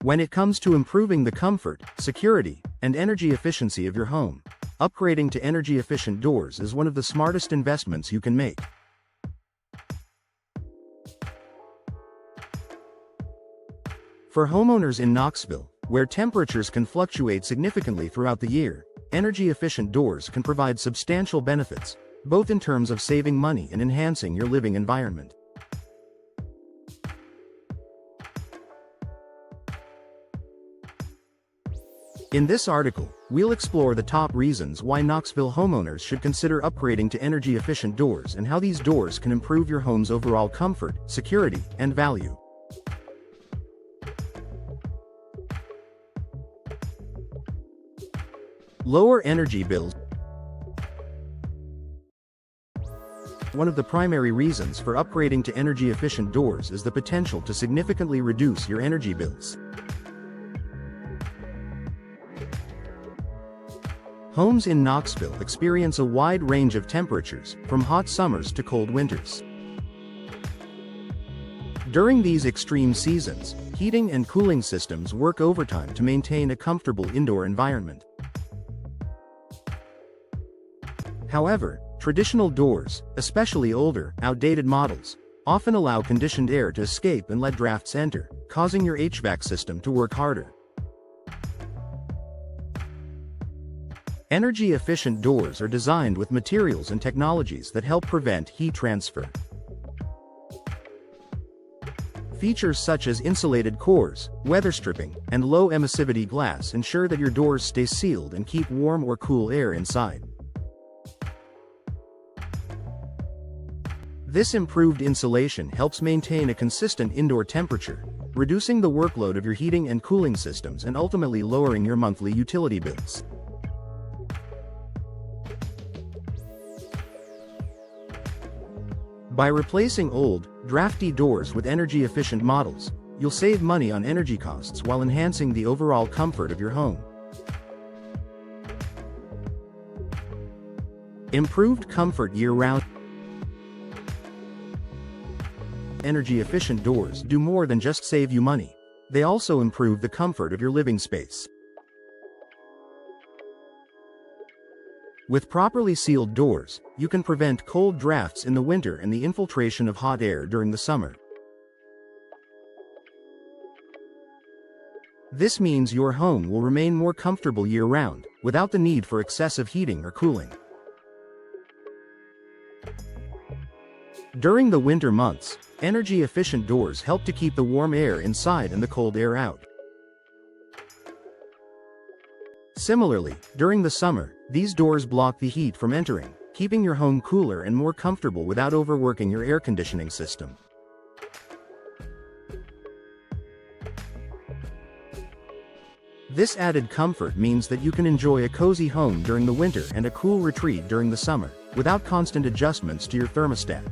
When it comes to improving the comfort, security, and energy efficiency of your home, upgrading to energy-efficient doors is one of the smartest investments you can make. For homeowners in Knoxville, where temperatures can fluctuate significantly throughout the year, energy-efficient doors can provide substantial benefits, both in terms of saving money and enhancing your living environment. In this article, we'll explore the top reasons why Knoxville homeowners should consider upgrading to energy-efficient doors and how these doors can improve your home's overall comfort, security, and value. Lower energy bills. One of the primary reasons for upgrading to energy-efficient doors is the potential to significantly reduce your energy bills. Homes in Knoxville experience a wide range of temperatures, from hot summers to cold winters. During these extreme seasons, heating and cooling systems work overtime to maintain a comfortable indoor environment. However, traditional doors, especially older, outdated models, often allow conditioned air to escape and let drafts enter, causing your HVAC system to work harder. Energy-efficient doors are designed with materials and technologies that help prevent heat transfer. Features such as insulated cores, weather stripping, and low emissivity glass ensure that your doors stay sealed and keep warm or cool air inside. This improved insulation helps maintain a consistent indoor temperature, reducing the workload of your heating and cooling systems and ultimately lowering your monthly utility bills. By replacing old, drafty doors with energy-efficient models, you'll save money on energy costs while enhancing the overall comfort of your home. Improved comfort year-round. Energy-efficient doors do more than just save you money. They also improve the comfort of your living space. With properly sealed doors, you can prevent cold drafts in the winter and the infiltration of hot air during the summer. This means your home will remain more comfortable year-round, without the need for excessive heating or cooling. During the winter months, energy-efficient doors help to keep the warm air inside and the cold air out. Similarly, during the summer, these doors block the heat from entering, keeping your home cooler and more comfortable without overworking your air conditioning system. This added comfort means that you can enjoy a cozy home during the winter and a cool retreat during the summer, without constant adjustments to your thermostat.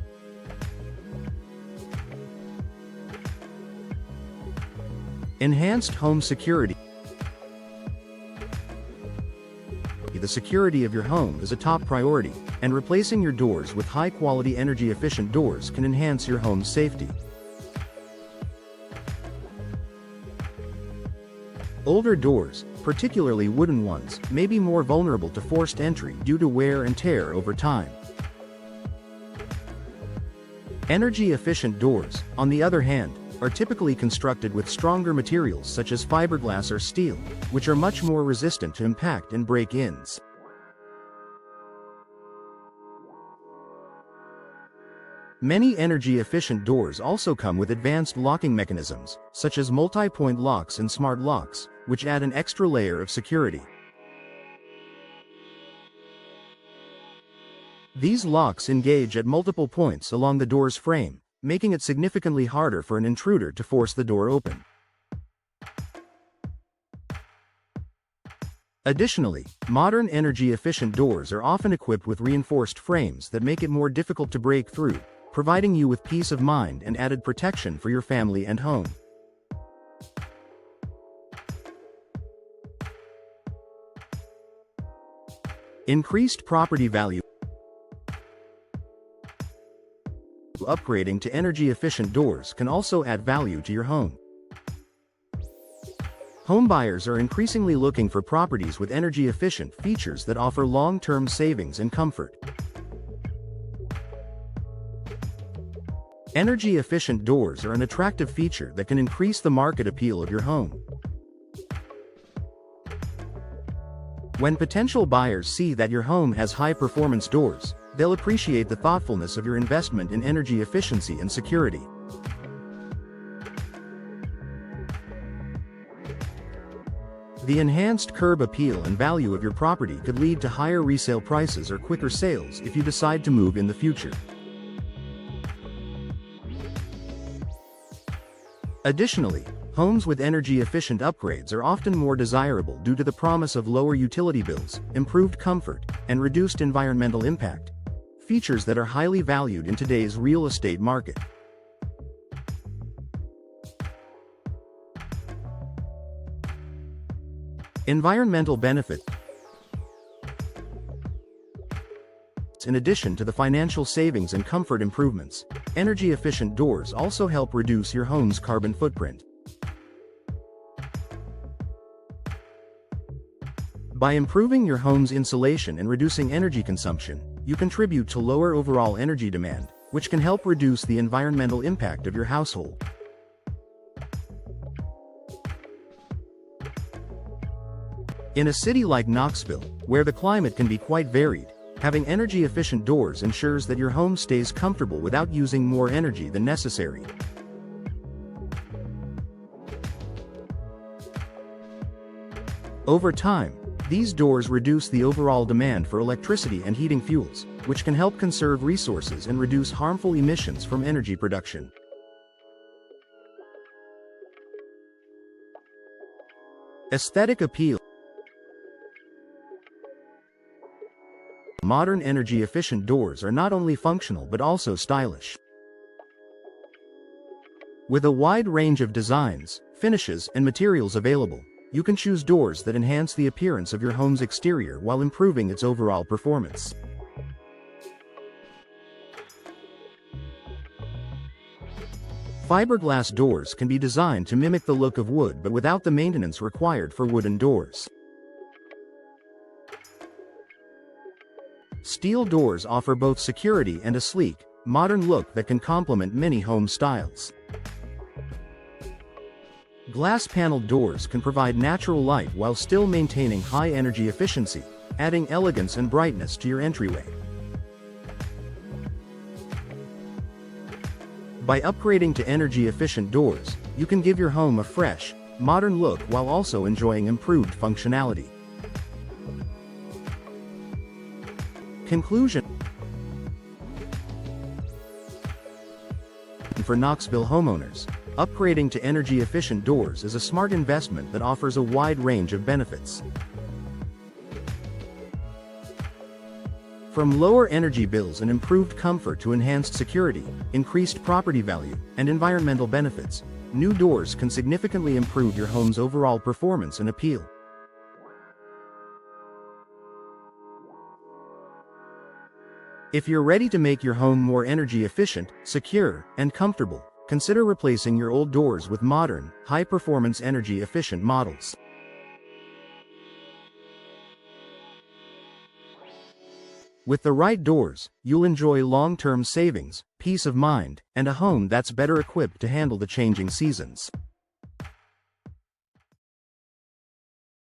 Enhanced home security. The security of your home is a top priority, and replacing your doors with high-quality energy-efficient doors can enhance your home's safety. Older doors, particularly wooden ones, may be more vulnerable to forced entry due to wear and tear over time. Energy-efficient doors, on the other hand, are typically constructed with stronger materials such as fiberglass or steel, which are much more resistant to impact and break-ins. Many energy-efficient doors also come with advanced locking mechanisms, such as multi-point locks and smart locks, which add an extra layer of security. These locks engage at multiple points along the door's frame, making it significantly harder for an intruder to force the door open. Additionally, modern energy-efficient doors are often equipped with reinforced frames that make it more difficult to break through, providing you with peace of mind and added protection for your family and home. Increased property value. Upgrading to energy-efficient doors can also add value to your home. Homebuyers are increasingly looking for properties with energy-efficient features that offer long-term savings and comfort. Energy-efficient doors are an attractive feature that can increase the market appeal of your home. When potential buyers see that your home has high-performance doors, they'll appreciate the thoughtfulness of your investment in energy efficiency and security. The enhanced curb appeal and value of your property could lead to higher resale prices or quicker sales if you decide to move in the future. Additionally, homes with energy-efficient upgrades are often more desirable due to the promise of lower utility bills, improved comfort, and reduced environmental impact, features that are highly valued in today's real estate market. Environmental benefits. In addition to the financial savings and comfort improvements, energy-efficient doors also help reduce your home's carbon footprint. By improving your home's insulation and reducing energy consumption, you contribute to lower overall energy demand, which can help reduce the environmental impact of your household. In a city like Knoxville, where the climate can be quite varied, having energy-efficient doors ensures that your home stays comfortable without using more energy than necessary. Over time, these doors reduce the overall demand for electricity and heating fuels, which can help conserve resources and reduce harmful emissions from energy production. Aesthetic appeal. Modern energy-efficient doors are not only functional but also stylish. With a wide range of designs, finishes, and materials available, you can choose doors that enhance the appearance of your home's exterior while improving its overall performance. Fiberglass doors can be designed to mimic the look of wood but without the maintenance required for wooden doors. Steel doors offer both security and a sleek, modern look that can complement many home styles. Glass-paneled doors can provide natural light while still maintaining high energy efficiency, adding elegance and brightness to your entryway. By upgrading to energy-efficient doors, you can give your home a fresh, modern look while also enjoying improved functionality. Conclusion. For Knoxville homeowners, upgrading to energy-efficient doors is a smart investment that offers a wide range of benefits. From lower energy bills and improved comfort to enhanced security, increased property value, and environmental benefits, new doors can significantly improve your home's overall performance and appeal. If you're ready to make your home more energy efficient, secure, and comfortable, consider replacing your old doors with modern, high-performance energy-efficient models. With the right doors, you'll enjoy long-term savings, peace of mind, and a home that's better equipped to handle the changing seasons.